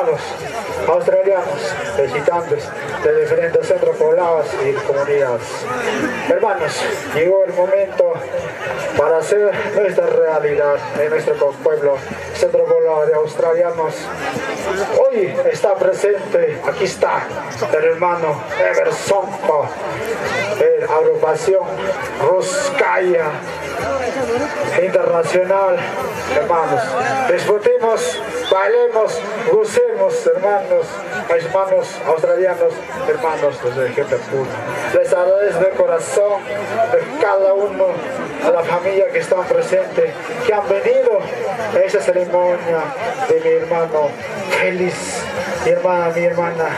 hermanos australianos, visitantes de diferentes centros poblados y comunidades. Hermanos, llegó el momento para hacer nuestra realidad en nuestro pueblo, centro poblado de australianos. Hoy está presente, aquí está, el hermano Everson, de la agrupación Ruskaya Internacional. Hermanos, disfrutemos, bailemos, gocemos, hermanos australianos, hermanos de gente pura. Les agradezco de corazón de cada uno, a la familia que están presentes, que han venido a esa ceremonia de mi hermano Félix, mi hermana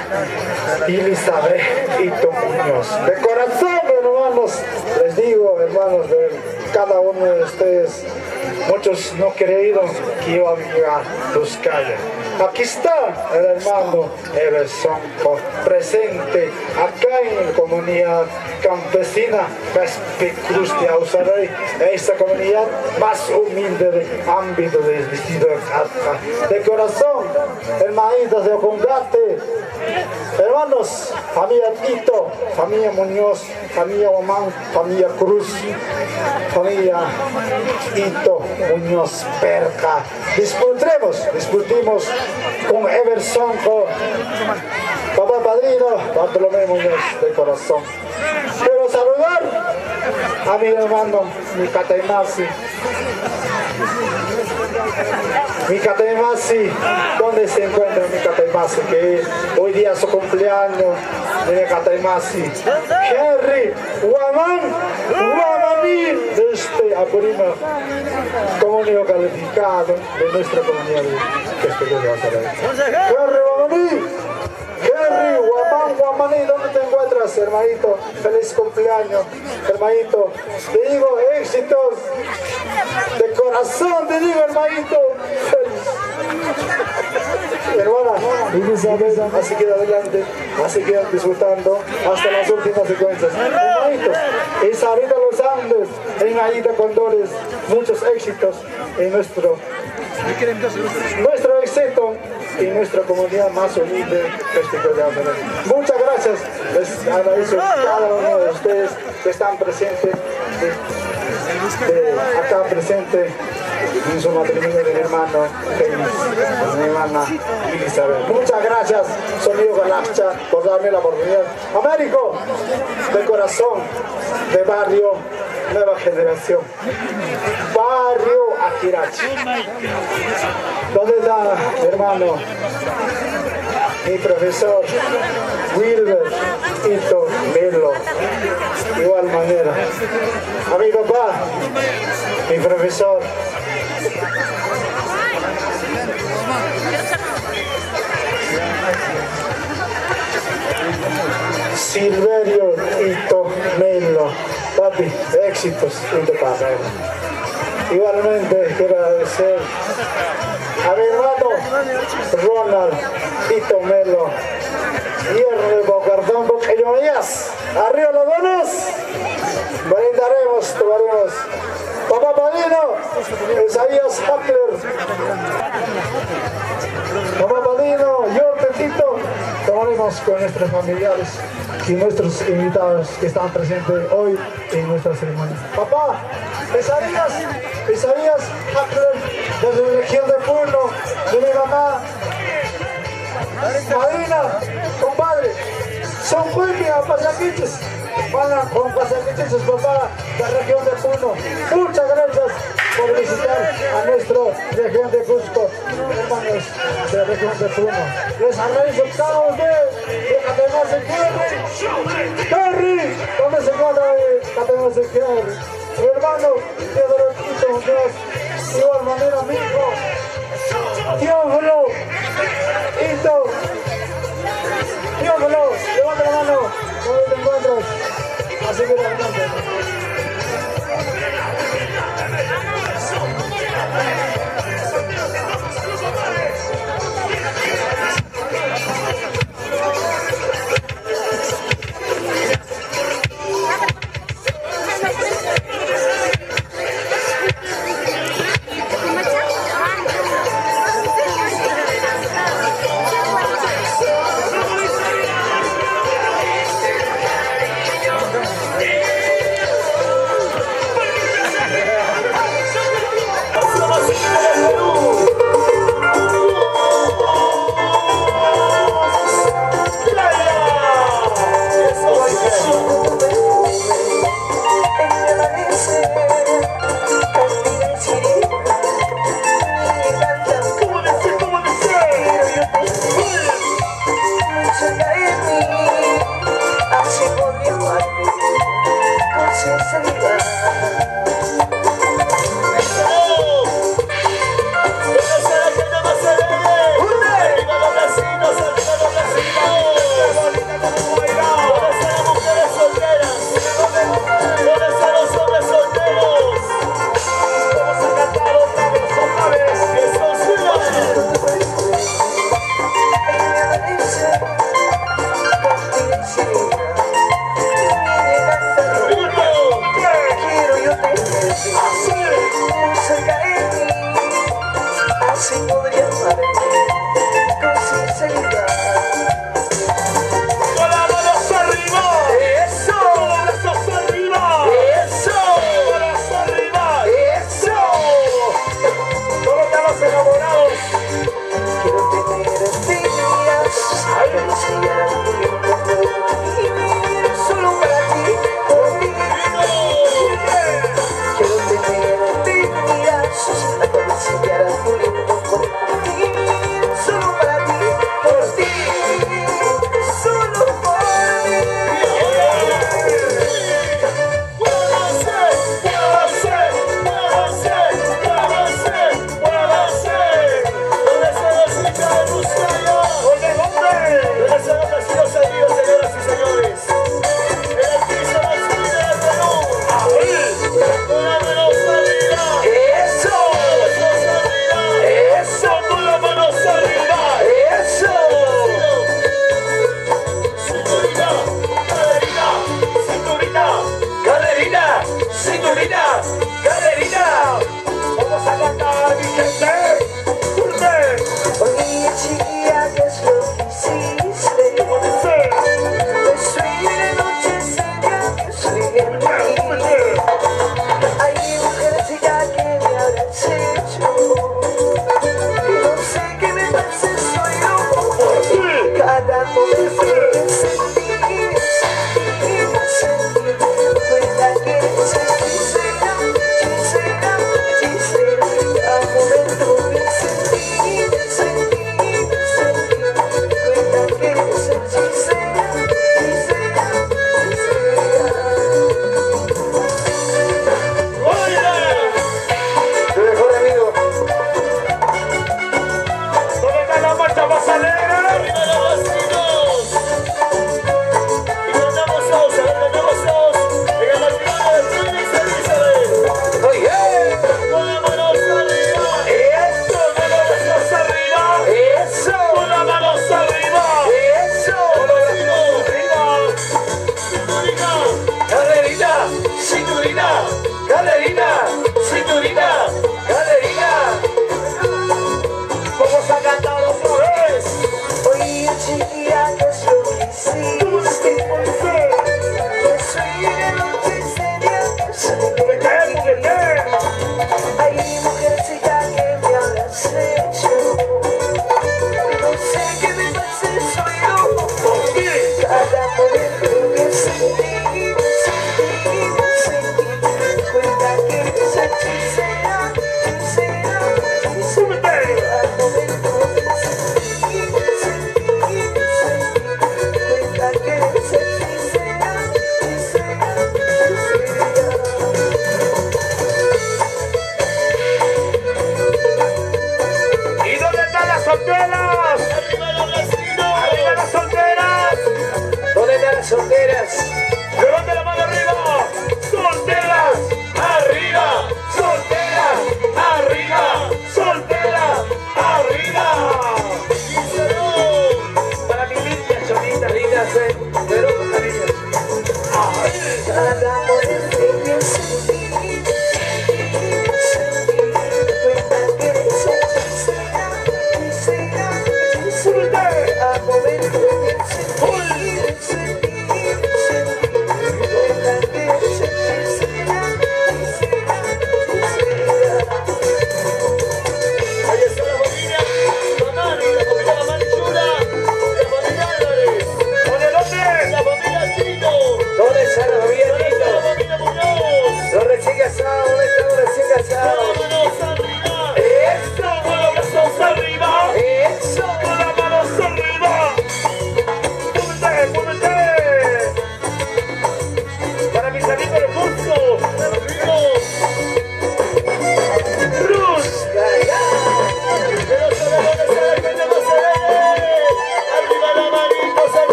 Elizabeth Ito Muñoz. De corazón, hermanos, les digo, hermanos, de cada uno de ustedes, muchos no creyeron que iba a llegar los calles. Aquí está el hermano Everson presente acá en la comunidad campesina Cruz de Ausarey, esta comunidad más humilde del ámbito del distrito de Catca. De corazón, hermanitas de Ocongate, hermanos, familia Tito, familia Muñoz, familia Omán, familia Cruz, familia Tito Muñoz Perca. Disfrutemos con Everson, papá padrino Bartolomé Muñoz, de corazón. Quiero saludar a mi hermano Micataimasi. Micataimasi, ¿dónde se encuentra Micataimasi? Que hoy día es su cumpleaños de Micataimasi. Henry Guamaní, de este Apurima, comunidad calificado de nuestra comunidad que estoy de Azaré. Henry Guamaní. Henry Guamaní, ¿dónde te encuentras, hermanito? Feliz cumpleaños, hermanito. Te digo éxitos de corazón, te digo, hermanito. Hermana Elizabeth, así queda adelante, así queda disfrutando hasta las últimas secuencias. Hermanito, Isabel Los Andes, en Aida Condores, muchos éxitos en nuestro éxito y nuestra comunidad más humilde. Muchas gracias, les agradezco a cada uno de ustedes que están presentes, acá presente en su matrimonio de mi hermano Félix, mi hermana Elizabeth. Muchas gracias, Sonido Galaxia, por darme la oportunidad. Américo, de corazón, de barrio Nueva Generación, barrio Akirachi. ¿Dónde está mi hermano, mi profesor Wilber Ito Melo? Igual manera, a mi papá, mi profesor Silverio Ito Melo. Papi, éxitos en tu carrera. Igualmente quiero agradecer a mi hermano Ronald Ito Melo, hierro de Bocardón, Boqueñonías. Arriba los donos, brindaremos, tomaremos. Papá padrino, Isaías Hackler. Papá padrino, yo, Petito, tomaremos con nuestros familiares y nuestros invitados que están presentes hoy en nuestra ceremonia. Papá, Isaías Hackler, desde la región de Puno, de mi mamá, madrina, compadre, son cumbia, pasaquiches, van con pasaquiches, papá, de la región de Puno. Muchas gracias por visitar a nuestra región de Cusco, hermanos de la región de Puno. Les agradezco cada uno de Catemase Kerry, ¿dónde se encuentra Catemase Kerry? Mi hermano Pedro Quito Muñoz, de igual manera mi hijo Teófilo Ito. Teófilo, levanta la mano, ¿dónde te encuentras? Así que adelante.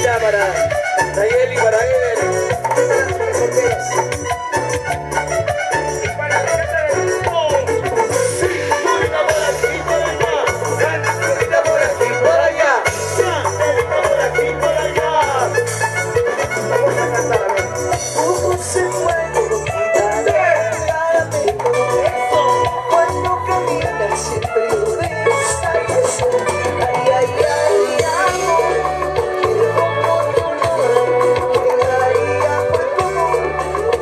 allá para Nayeli, para Ever. Y para la gente del grupo. Sí, ahorita por aquí, por allá. Ahorita por aquí, por allá. Ahorita por aquí, por allá. Vamos a cantar, a ver. Todo se puede quitar, cuando caminas siempre lo ves. Ay, eso, ay, ay, ay, amor, quiero como tu amor, quedaría por tu amor,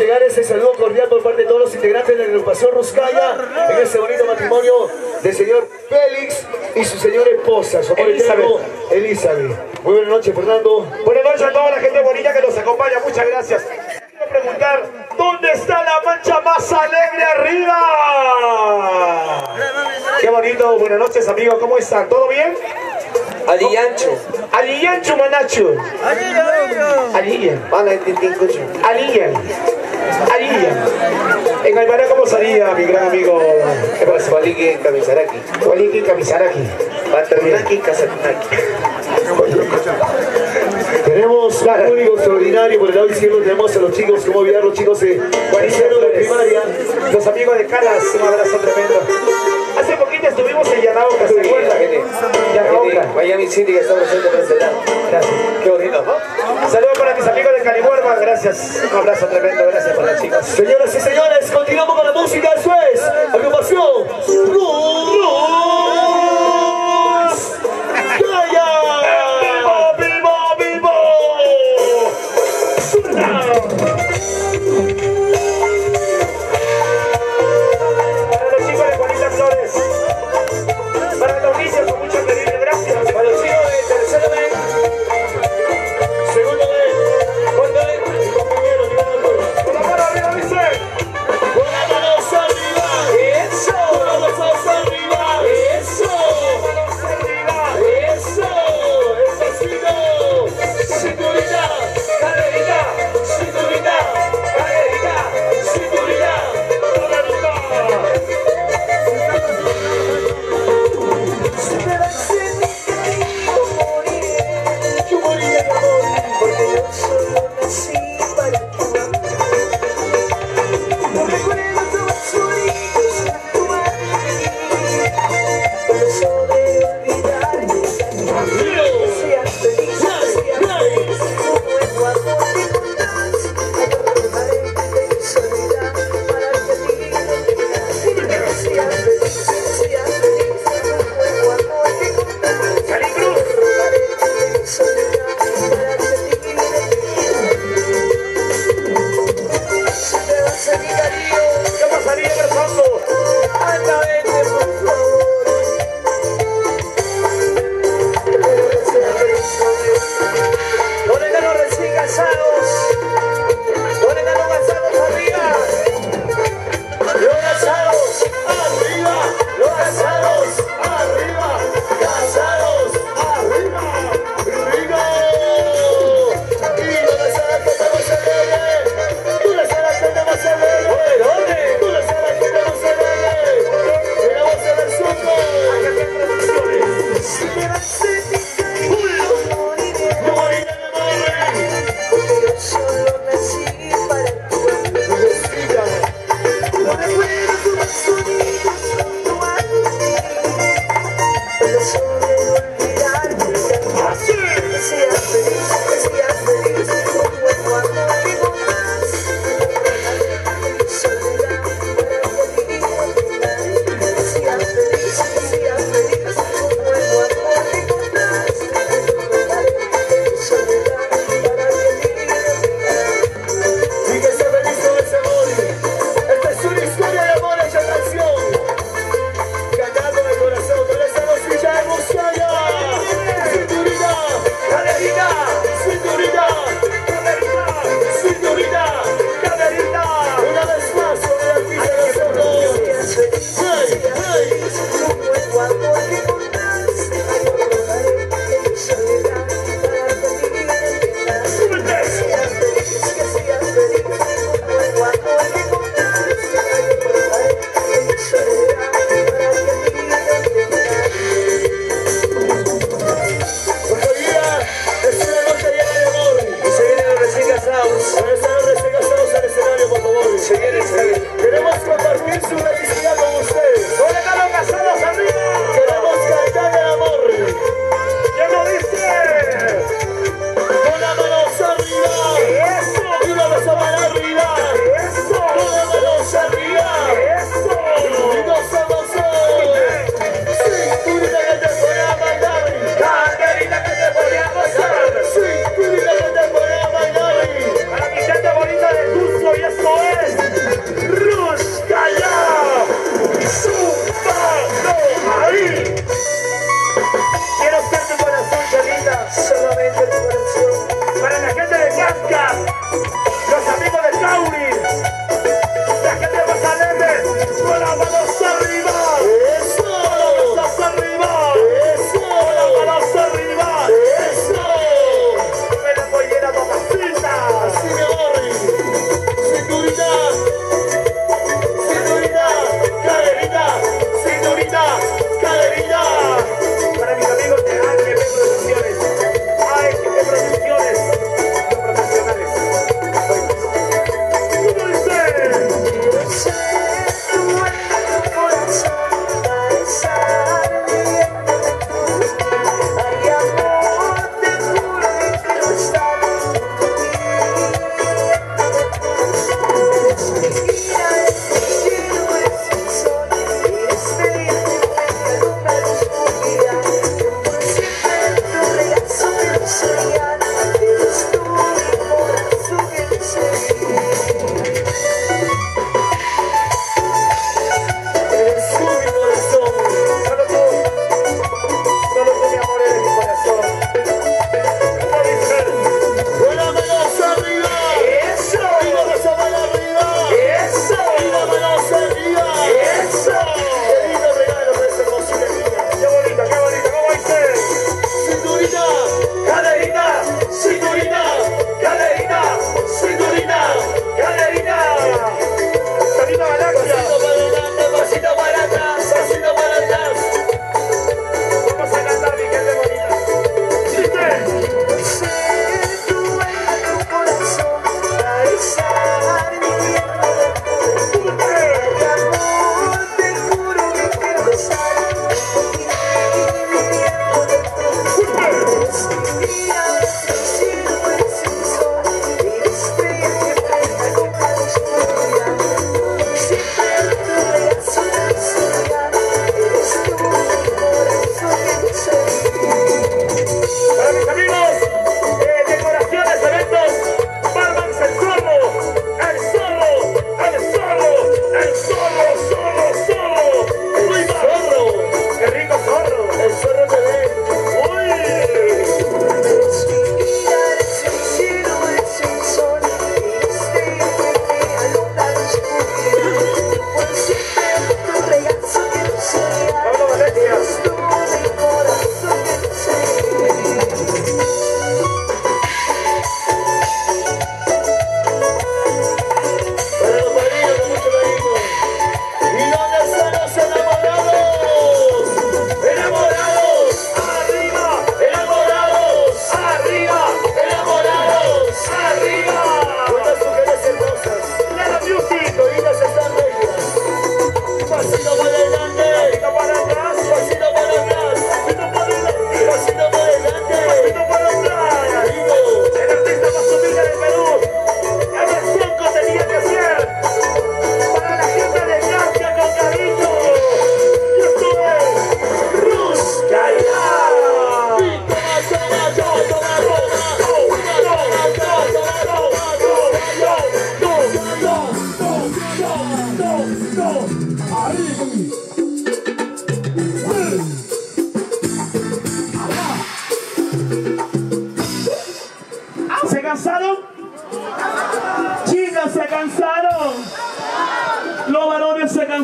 entregar ese saludo cordial por parte de todos los integrantes de la agrupación Ruscaya en este bonito matrimonio del señor Félix y su señora esposa, su amor eterno, Elizabeth. Muy buenas noches, Fernando. Buenas noches a toda la gente bonita que nos acompaña, muchas gracias. Quiero preguntar, ¿dónde está la mancha más alegre arriba? Qué bonito, buenas noches amigos, ¿cómo están? ¿Todo bien? Aliancho. Aliancho Manacho. Alian. Alian. Alian. En Aymara, ¿cómo salía mi gran amigo? ¿Qué pasa? Waliki Kamisaraki. Waliki Kamisaraki. Patarunaki Kasatunaki. Tenemos un público extraordinario por el lado izquierdo. Tenemos a los chicos, como olvidar los chicos de tercero de primaria. Los amigos de Calas, un abrazo tremendo. Hace poquito estuvimos en Yanaoka, ¿se acuerdan? Yanaoka. Miami City que está presente por este lado. Gracias. Qué bonito, ¿no? Saludos para mis amigos de Calimuerma, gracias. Un abrazo tremendo, gracias para los chicos. Señoras y señores, continuamos con la música. Eso es agrupación Ruscaya. ¡Vivo, vivo, vivo! Para los chicos de Juanita Flores. Para los niños con mucho cariño, gracias. Para los chicos de tercero B, segundo B, cuarto B, mi compañero, mi hermano. ¡Con la mano arriba, dice! ¡Con las manos arriba! ¡Eso! ¡Con las manos arriba!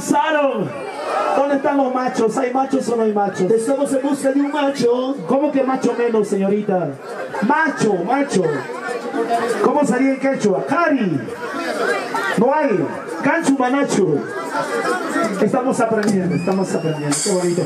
cansaron. ¿Dónde están los machos? ¿Hay machos o no hay machos? Estamos en busca de un macho. ¿Cómo que macho menos, señorita? Macho, macho. ¿Cómo sería en quechua? Cari. No hay. Canchu manacho. Estamos aprendiendo, Qué bonito.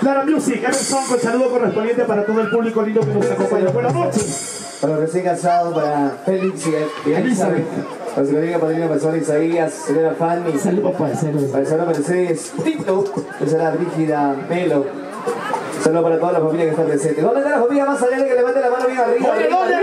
Lara Music, Emerson, con saludo correspondiente para todo el público lindo que nos acompaña. Buenas noches. Para los recién casados, para Félix y Elizabeth. Para su colega padrino, persona Isaías, señora Fanny. Saludos, papá, saludos. Para el señor Mercedes Tito, señora Brígida Melo. Saludos para toda la familia que está presente. ¿Dónde está la familia más alegre que levante la mano bien arriba? ¿Dónde?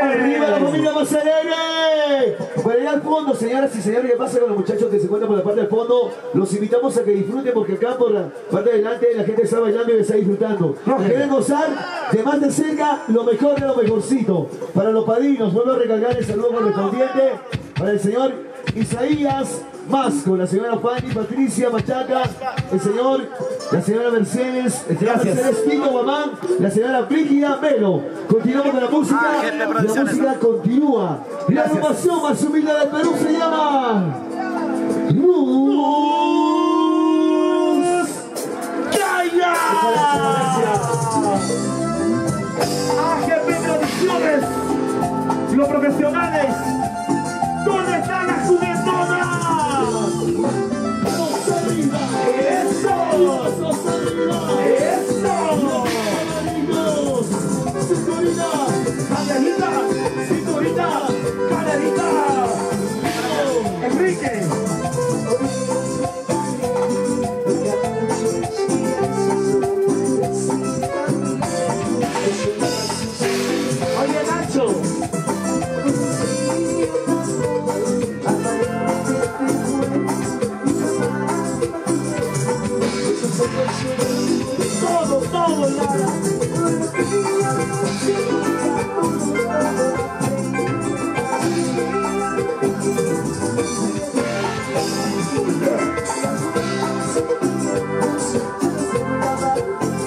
¡Arriba la familia más alegre! Por allá al fondo, señoras y señores, ¿qué pasa con los muchachos que se encuentran por la parte del fondo? Los invitamos a que disfruten porque acá por la parte de adelante la gente está bailando y está disfrutando. ¿Quieren gozar? De más de cerca, lo mejor de lo mejorcito. Para los padrinos, vuelvo a recargar el saludo correspondiente para el señor Isaías Masco, la señora Fanny, Patricia Machaca, la señora Mercedes, el señor Mercedes Tito Guamán, la señora Brígida Melo. Continuamos con la música, la música continúa. La agrupación más humilde del Perú se llama Luz Calla. AGP Producciones, los profesionales. ¿Dónde están las juguetonas? ¡Eso! ¡Eso! ¡Cinturita! ¡Calerita! ¡Cinturita! ¡Calerita! ¡Enrique! Oye, Nacho. Todo, Lara.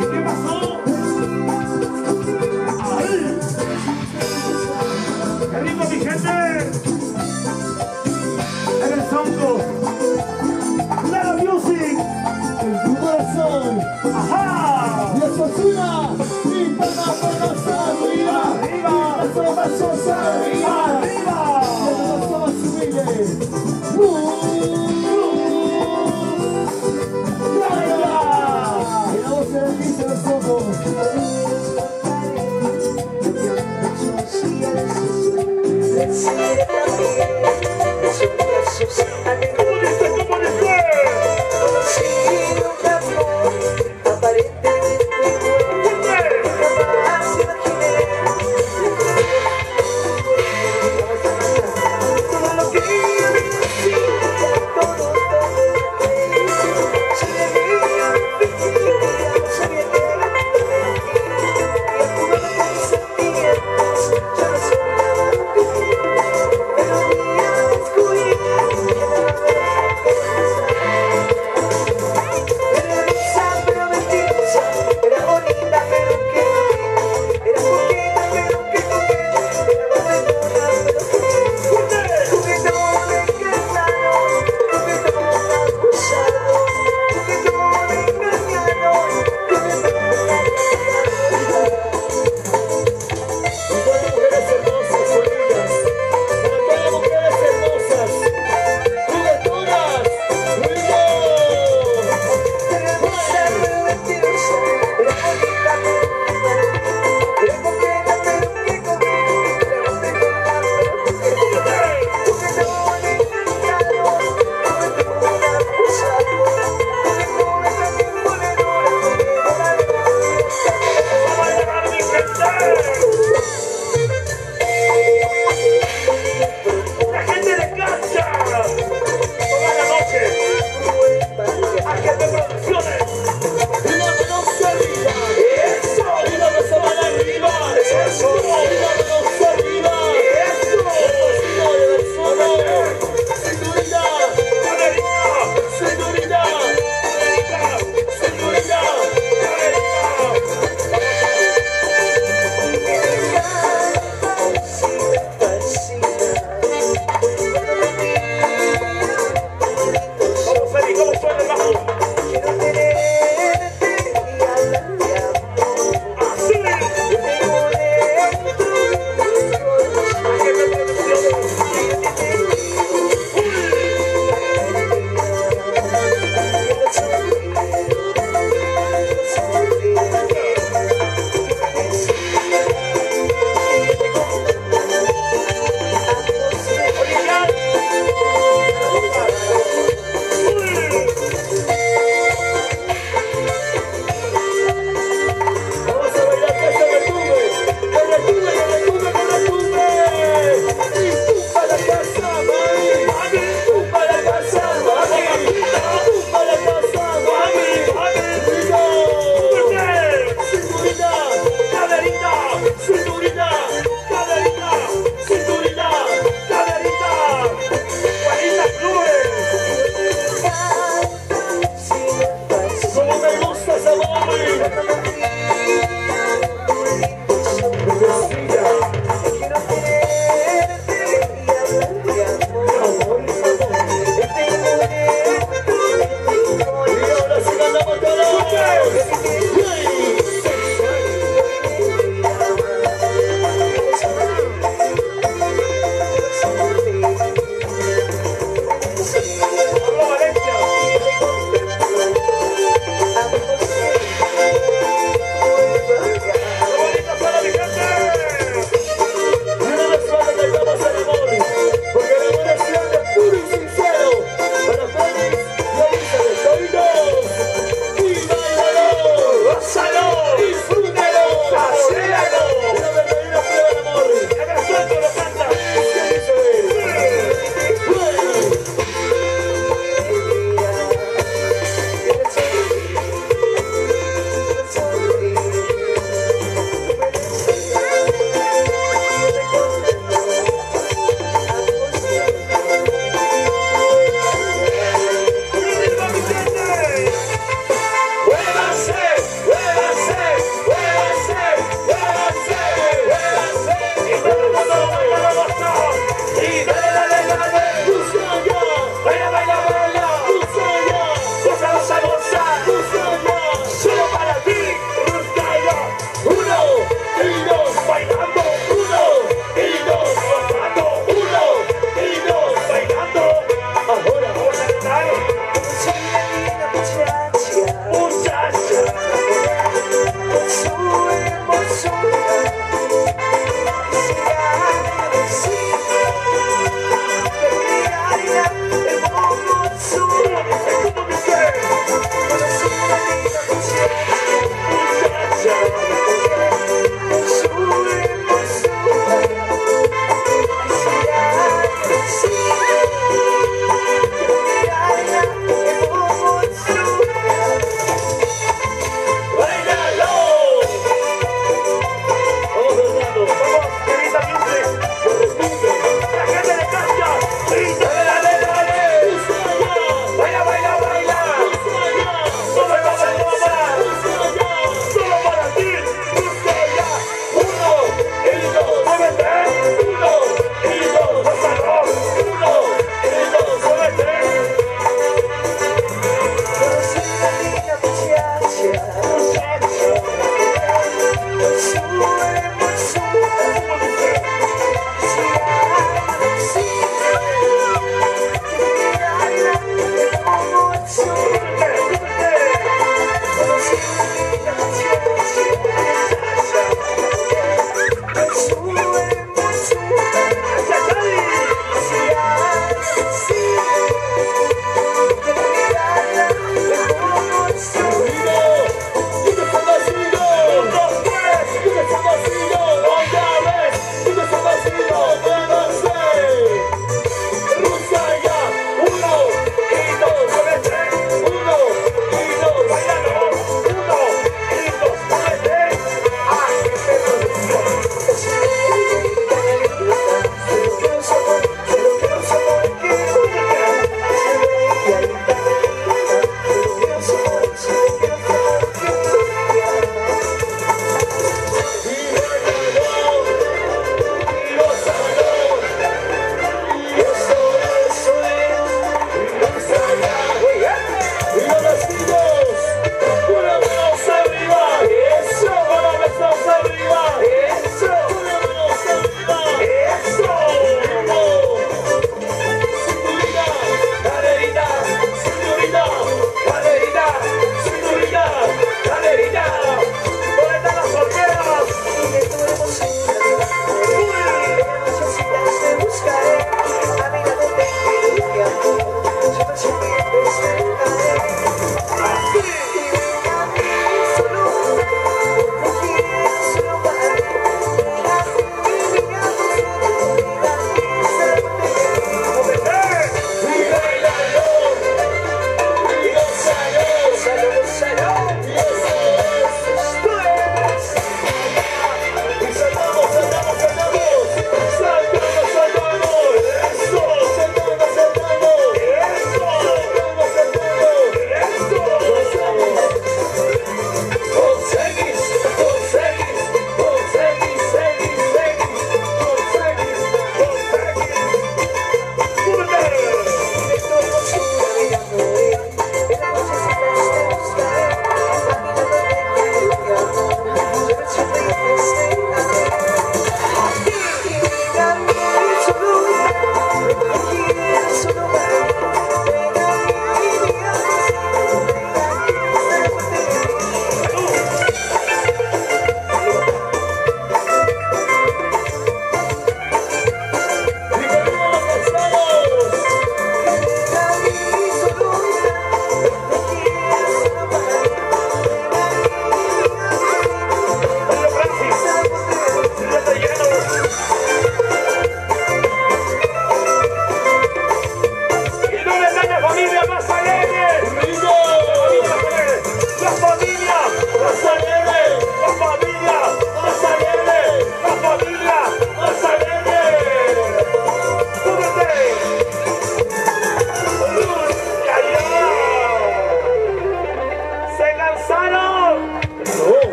¿Qué pasó? ¡Ay! ¡Qué rico, mi gente! ¡En el sonco! ¡Lara Music! En tu corazón. ¡Ajá! Y eso es una. Y para arriba. ¡Arriba! Pasos arriba. ¡Arriba! Y eso más humilde. Y la voz de aquí se los ojos. ¿Cómo dice?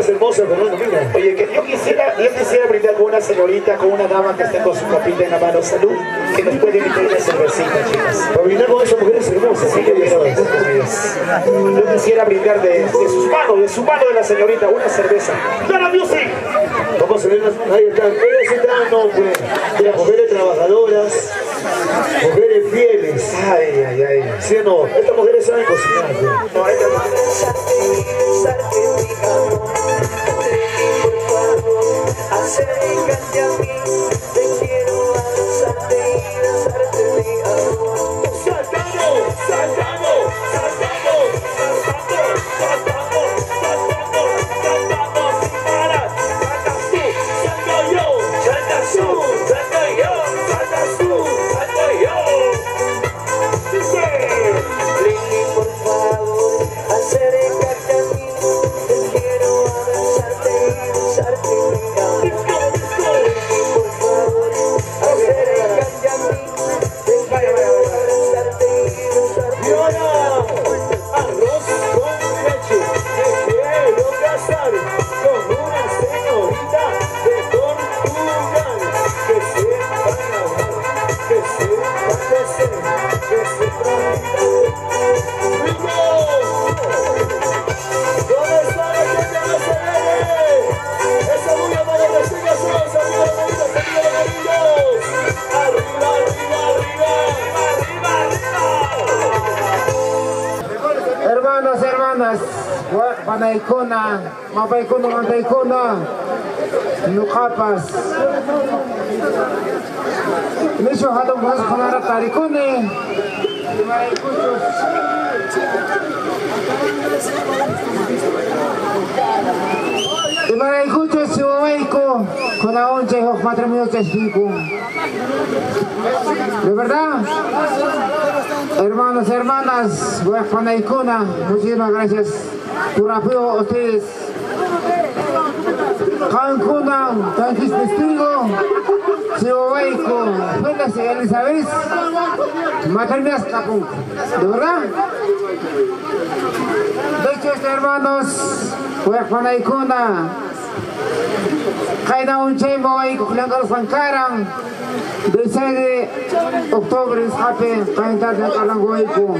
Estás hermosa, Fernando, mira. Oye, que yo quisiera brindar con una señorita, con una dama que esté con su copita en la mano. Salud, que nos puede invitar una cervecita, chicas. Para brindar con esas mujeres hermosas. Sí, yo quisiera brindar de su mano de la señorita, una cerveza. ¡Dale music! Vamos a ver las ahí están. Ellas están, no, pues, de las mujeres trabajadoras, mujeres fieles. Ay, ay, ay. ¿Sí o no? Estas mujeres saben cocinar. Pues. No, esta Acércate a mí, te quiero abrazarte y besarte mi amor. ¡Saltamos! ¡Saltamos! ¡Saltamos! ¡Saltamos! ¡Saltamos! ¡Saltamos! ¡Saltamos! ¡Sin parar! ¡Saltas tú! ¡Salto yo! ¡Saltas tú! ¡Salto yo! ¡Saltas tú! ¡Salto yo! ¡Dice! Lili, por favor, acércate a mí, te quiero abrazarte y besarte mi amor. Por favor, acércate a mí, te quiero abrazarte y besarte Y mi ahora, amor. arroz con leche. Me quiero casar con una señorita de Portugal. Que sepa hablar, que sepa crecer, que sepa bailar. ¡Ricos! ¿Dónde está la gente de Macerere? Esa bulla para los vecinos, arriba de manitos, arriba de manitos. Arriba, arriba, arriba, arriba, arriba. Hermanos, hermanas, panaykuna, mapaykuna, mantaykuna, nukapas. Misho hatong bukas kunara tarikune, Imaraykuchos siwawayko, kunaonche hok matrimonio chico. ¿De verdad? Hermanos, hermanas, panaykuna, muchísimas gracias por apoyo a ustedes. Cancuna, Cancis Testigo, Siwawayko, Fuentes Elizabeth, Maternidad Capung. ¿De verdad? De hecho, hermanos, panaykuna, Kaina Unchay Mawayko, Kulangal Sankarang, 16 de octubre, escape, calentar de Calanguayco,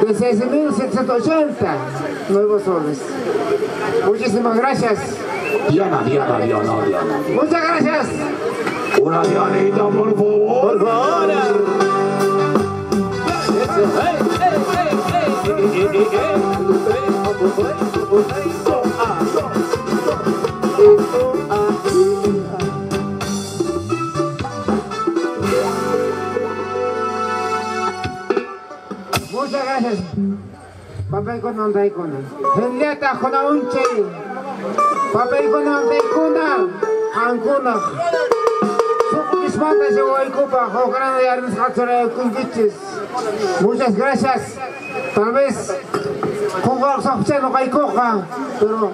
de 6.780 nuevos soles. Muchísimas gracias. Diana. Muchas gracias. Una Dianita, por favor. Por favor. Muchas gracias. Papay ko ng taikuna. Henrietta ko na unche. Papay ko ng taikuna. Ang kuna. Sukumismata si Huaycupa. Ojalá no hayan sacado con biches. Muchas gracias. Tal vez kung sa opsya no kay Coca. Pero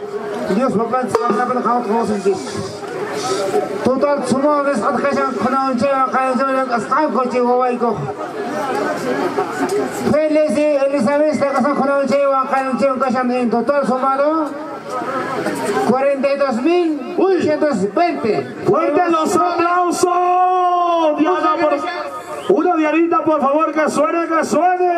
Dios mapan sa kanila ng kamot ko sa biches. Total sumobres at kasyang kuna unche. Kaya sa mga askab ko si Huaycupa. Feliz Elizabeth, la casa con un chewa, en total sumado 42.120. ¡Fuerte los aplausos! Diana, una Dianita, por favor, que suene, que suene.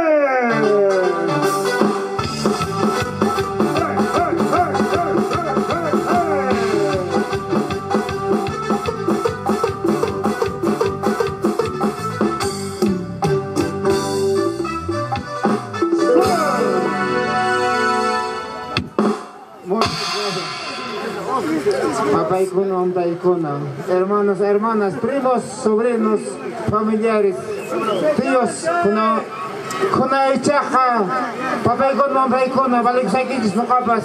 Papaykuna, Omtaykuna, hermanos, hermanas, primos, sobrinos, familiares, tíos, kuna ichaja, papaykuna, Omtaykuna, balik sa ikikis mo kapas,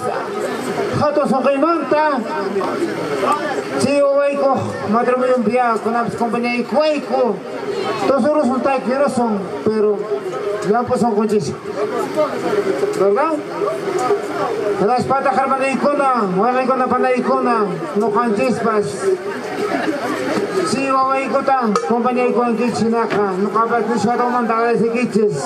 hato sa kaimanta, si Huayco, matrimonio biya, kuna compañía Huayco, todos son taquirosos, pero ya pues son coches, ¿verdad? Las patas carpanaykuna, Huayco panaykuna, no canchispas. Si Huayco ta, compañía Huayco chinaka, no kapas ni siya daw mandala sa kitches.